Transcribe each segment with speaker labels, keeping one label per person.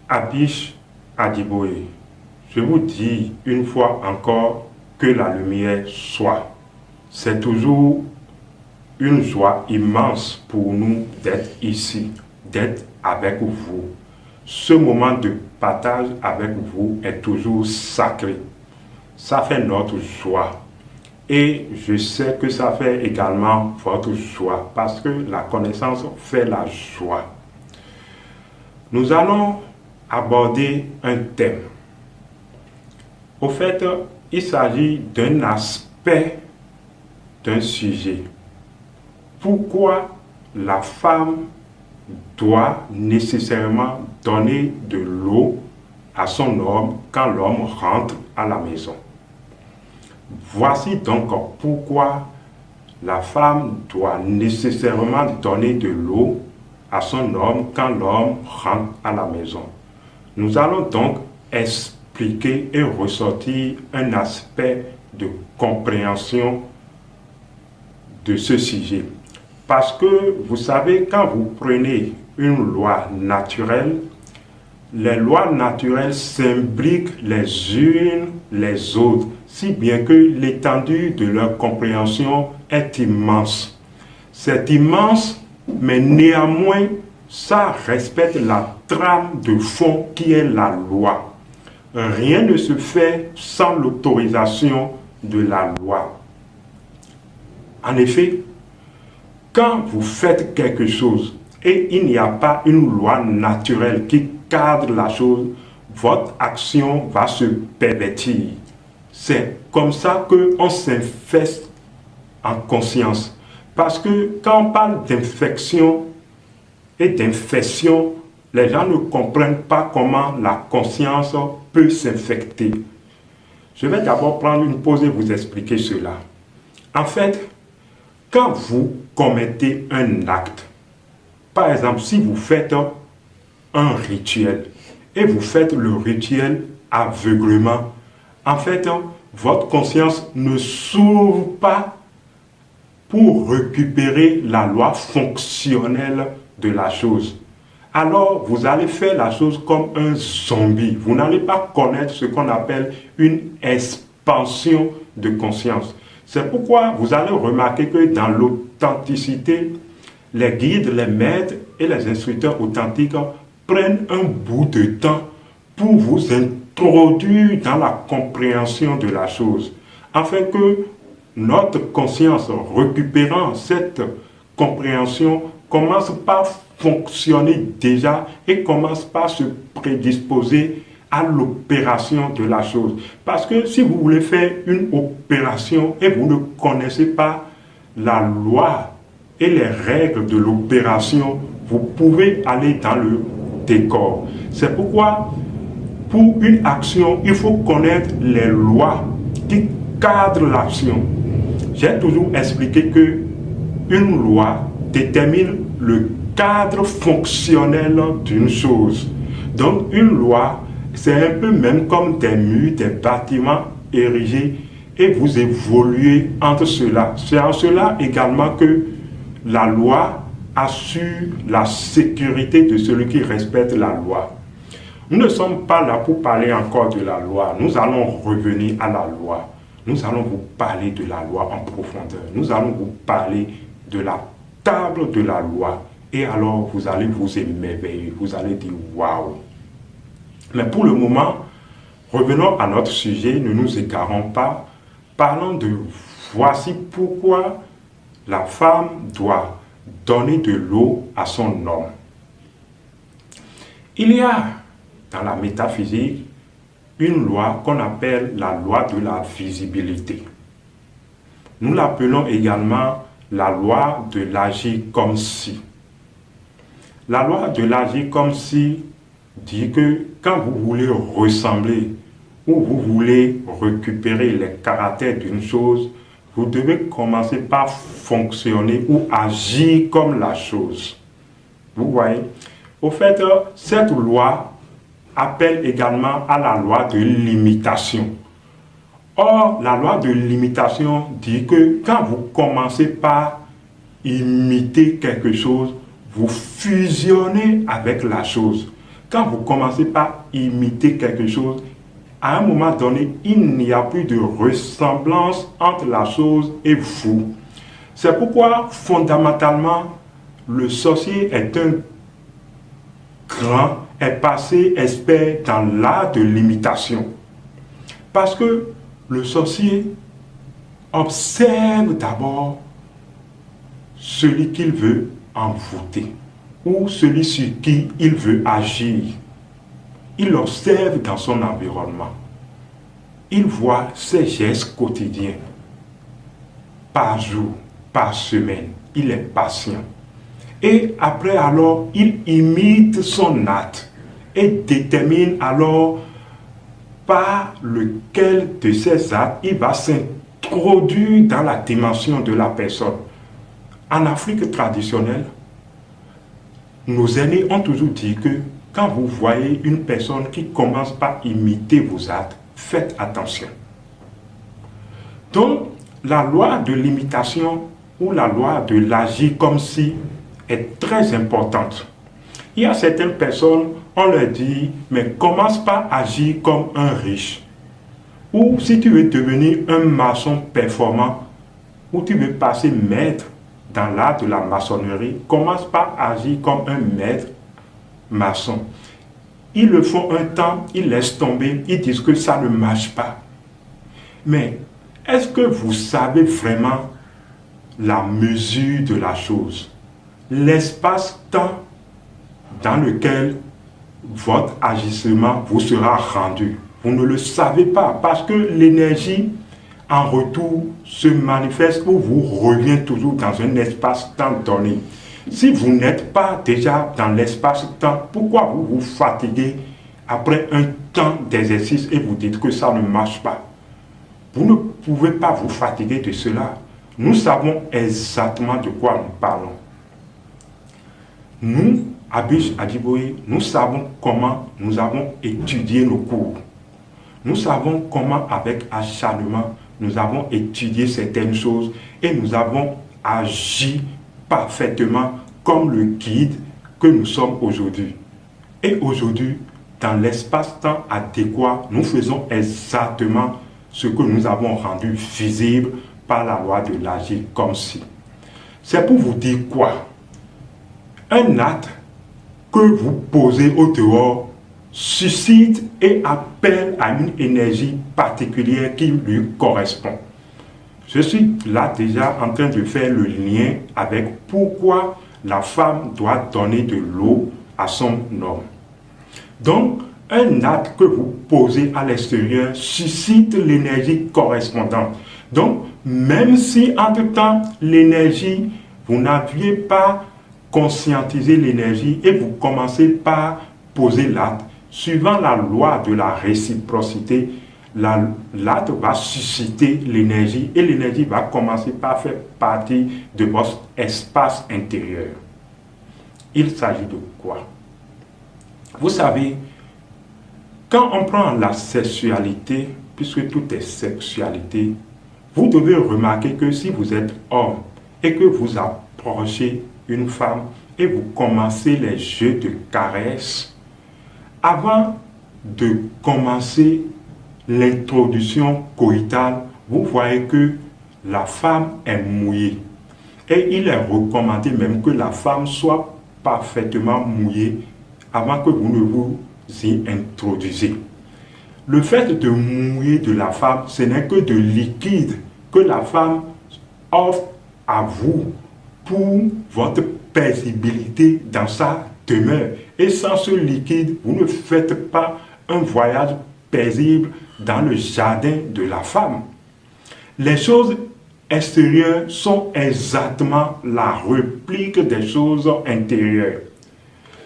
Speaker 1: Abish Adiboye, je vous dis une fois encore que la lumière soit. C'est toujours une joie immense pour nous d'être ici, d'être avec vous. Ce moment de partage avec vous est toujours sacré. Ça fait notre joie. Et je sais que ça fait également votre joie parce que la connaissance fait la joie. Nous allons aborder un thème. Au fait, il s'agit d'un aspect d'un sujet. Pourquoi la femme doit nécessairement donner de l'eau à son homme quand l'homme rentre à la maison? Voici donc pourquoi la femme doit nécessairement donner de l'eau à son homme quand l'homme rentre à la maison. Nous allons donc expliquer et ressortir un aspect de compréhension de ce sujet. Parce que vous savez, quand vous prenez une loi naturelle, les lois naturelles s'imbriquent les unes les autres, si bien que l'étendue de leur compréhension est immense. C'est immense, mais néanmoins, ça respecte la trame de fond qui est la loi. Rien ne se fait sans l'autorisation de la loi. En effet, quand vous faites quelque chose et il n'y a pas une loi naturelle qui cadre la chose, votre action va se pervertir. C'est comme ça qu'on s'infeste en conscience. Parce que quand on parle d'infection et d'infection, les gens ne comprennent pas comment la conscience peut s'infecter. Je vais d'abord prendre une pause et vous expliquer cela. En fait, quand vous commettez un acte, par exemple, si vous faites un rituel et vous faites le rituel aveuglément, en fait, votre conscience ne s'ouvre pas pour récupérer la loi fonctionnelle de la chose. Alors, vous allez faire la chose comme un zombie. Vous n'allez pas connaître ce qu'on appelle une expansion de conscience. C'est pourquoi vous allez remarquer que dans l'authenticité, les guides, les maîtres et les instructeurs authentiques prennent un bout de temps pour vous introduire dans la compréhension de la chose, afin que notre conscience, récupérant cette compréhension, commence par fonctionner déjà et commence par se prédisposer à l'opération de la chose. Parce que si vous voulez faire une opération et vous ne connaissez pas la loi et les règles de l'opération, vous pouvez aller dans le décor. C'est pourquoi, pour une action, il faut connaître les lois qui cadrent l'action. J'ai toujours expliqué que une loi détermine le cadre fonctionnel d'une chose. Donc, une loi, c'est un peu même comme des murs, des bâtiments érigés, et vous évoluez entre cela. C'est en cela également que la loi assure la sécurité de celui qui respecte la loi. Nous ne sommes pas là pour parler encore de la loi. Nous allons revenir à la loi. Nous allons vous parler de la loi en profondeur. Nous allons vous parler de la table de la loi. Et alors, vous allez vous émerveiller. Vous allez dire « Waouh !» Mais pour le moment, revenons à notre sujet. Ne nous égarons pas. Parlons de voici pourquoi la femme doit donner de l'eau à son homme. Il y a dans la métaphysique une loi qu'on appelle la loi de la visibilité. Nous l'appelons également la loi de l'agir comme si. La loi de l'agir comme si dit que quand vous voulez ressembler ou vous voulez récupérer les caractères d'une chose, vous devez commencer par fonctionner ou agir comme la chose. Vous voyez? Au fait, cette loi appelle également à la loi de l'imitation. Or, la loi de l'imitation dit que quand vous commencez par imiter quelque chose, vous fusionnez avec la chose. quand vous commencez par imiter quelque chose, à un moment donné, il n'y a plus de ressemblance entre la chose et vous. C'est pourquoi, fondamentalement, le sorcier est passé expert dans l'art de l'imitation. Parce que le sorcier observe d'abord celui qu'il veut envoûter ou celui sur qui il veut agir. Il observe dans son environnement. Il voit ses gestes quotidiens, par jour, par semaine. Il est patient. Et après alors, il imite son acte et détermine alors par lequel de ces actes il va s'introduire dans la dimension de la personne. En Afrique traditionnelle, nos aînés ont toujours dit que quand vous voyez une personne qui commence par imiter vos actes, faites attention. Donc, la loi de l'imitation ou la loi de l'agir comme si est très importante. Il y a certaines personnes, on leur dit, mais commence par agir comme un riche. Ou si tu veux devenir un maçon performant, ou tu veux passer maître dans l'art de la maçonnerie, commence par agir comme un maître maçon. Ils le font un temps, ils laissent tomber, ils disent que ça ne marche pas. Mais est-ce que vous savez vraiment la mesure de la chose? L'espace-temps dans lequel votre agissement vous sera rendu. Vous ne le savez pas parce que l'énergie en retour se manifeste ou vous revient toujours dans un espace-temps donné. Si vous n'êtes pas déjà dans l'espace-temps, pourquoi vous vous fatiguez après un temps d'exercice et vous dites que ça ne marche pas? Vous ne pouvez pas vous fatiguer de cela. Nous savons exactement de quoi nous parlons. Nous, à Biche Adjiboye, nous savons comment nous avons étudié nos cours. Nous savons comment, avec acharnement, nous avons étudié certaines choses et nous avons agi parfaitement comme le guide que nous sommes aujourd'hui. Et aujourd'hui, dans l'espace-temps adéquat, nous faisons exactement ce que nous avons rendu visible par la loi de l'agir comme si. C'est pour vous dire quoi? Un acte que vous posez au dehors suscite et appelle à une énergie particulière qui lui correspond. Je suis là déjà en train de faire le lien avec pourquoi la femme doit donner de l'eau à son homme. Donc, un acte que vous posez à l'extérieur suscite l'énergie correspondante. Donc, même si entre-temps, l'énergie, vous n'aviez pas conscientisé l'énergie et vous commencez par poser l'acte, suivant la loi de la réciprocité, l'acte va susciter l'énergie et l'énergie va commencer par faire partie de votre espace intérieur. Il s'agit de quoi? Vous savez, quand on prend la sexualité, puisque tout est sexualité, vous devez remarquer que si vous êtes homme et que vous approchez une femme et vous commencez les jeux de caresses, avant de commencer l'introduction coïtale, vous voyez que la femme est mouillée. Et il est recommandé même que la femme soit parfaitement mouillée avant que vous ne vous y introduisez. Le fait de mouiller de la femme, ce n'est que de liquide que la femme offre à vous pour votre paisibilité dans sa demeure. Et sans ce liquide, vous ne faites pas un voyage paisible dans le jardin de la femme. Les choses extérieures sont exactement la réplique des choses intérieures.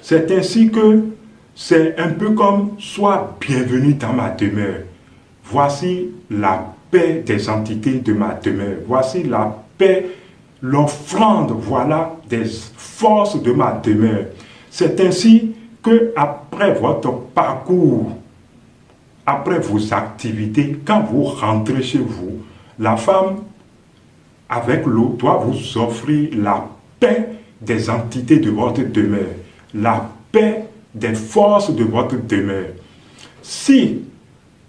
Speaker 1: C'est ainsi que c'est un peu comme « Sois bienvenu dans ma demeure. Voici la paix des entités de ma demeure. Voici la paix, l'offrande, voilà des forces de ma demeure. » C'est ainsi que après votre parcours, après vos activités, quand vous rentrez chez vous, la femme, avec l'eau, doit vous offrir la paix des entités de votre demeure, la paix des forces de votre demeure. Si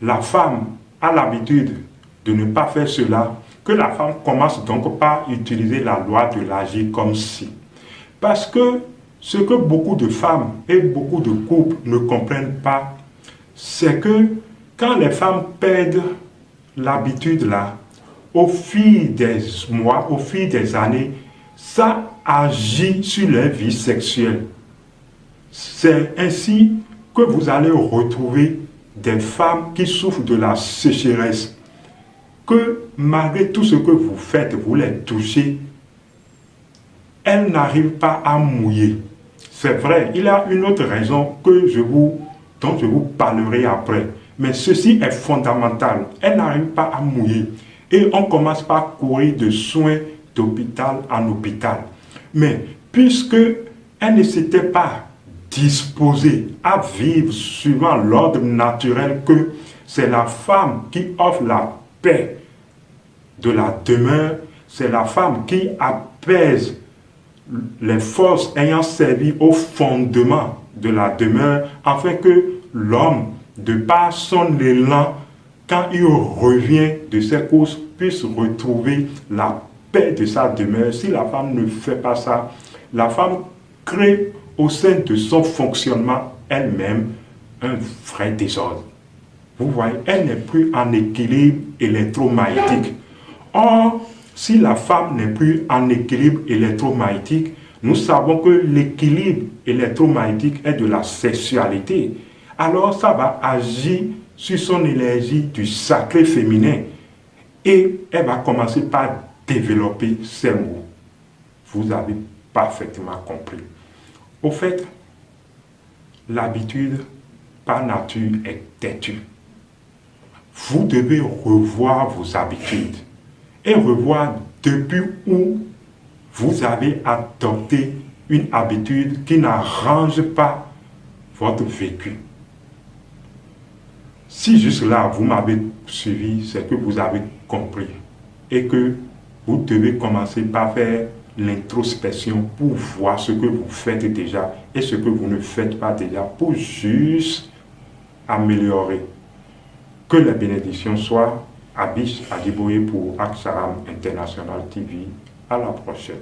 Speaker 1: la femme a l'habitude de ne pas faire cela, que la femme commence donc par utiliser la loi de l'agir comme si. Parce que ce que beaucoup de femmes et beaucoup de couples ne comprennent pas, c'est que quand les femmes perdent l'habitude là, au fil des mois, au fil des années, ça agit sur leur vie sexuelle. C'est ainsi que vous allez retrouver des femmes qui souffrent de la sécheresse, que malgré tout ce que vous faites, vous les touchez, elles n'arrivent pas à mouiller. C'est vrai, il y a une autre raison dont je vous parlerai après. Mais ceci est fondamental. Elles n'arrivent pas à mouiller. Et on commence par courir de soins d'hôpital en hôpital. Mais puisque elles ne s'étaient pas disposées à vivre suivant l'ordre naturel que c'est la femme qui offre la paix de la demeure, c'est la femme qui apaise les forces ayant servi au fondement de la demeure, afin que l'homme, de par son élan, quand il revient de ses courses, puisse retrouver la paix de sa demeure. Si la femme ne fait pas ça, la femme crée au sein de son fonctionnement elle-même un vrai désordre. Vous voyez, elle n'est plus en équilibre électromagnétique. Or, si la femme n'est plus en équilibre électromagnétique, nous savons que l'équilibre électromagnétique est de la sexualité. Alors, ça va agir sur son énergie du sacré féminin et elle va commencer par développer ses mots. Vous avez parfaitement compris. Au fait, l'habitude par nature est têtue. Vous devez revoir vos habitudes et revoir depuis où vous avez adopté une habitude qui n'arrange pas votre vécu. Si juste là, vous m'avez suivi, c'est que vous avez compris et que vous devez commencer par faire l'introspection pour voir ce que vous faites déjà et ce que vous ne faites pas déjà pour juste améliorer. Que les bénédictions soient. Abish Adjiboye pour Aksaram International TV. À la prochaine.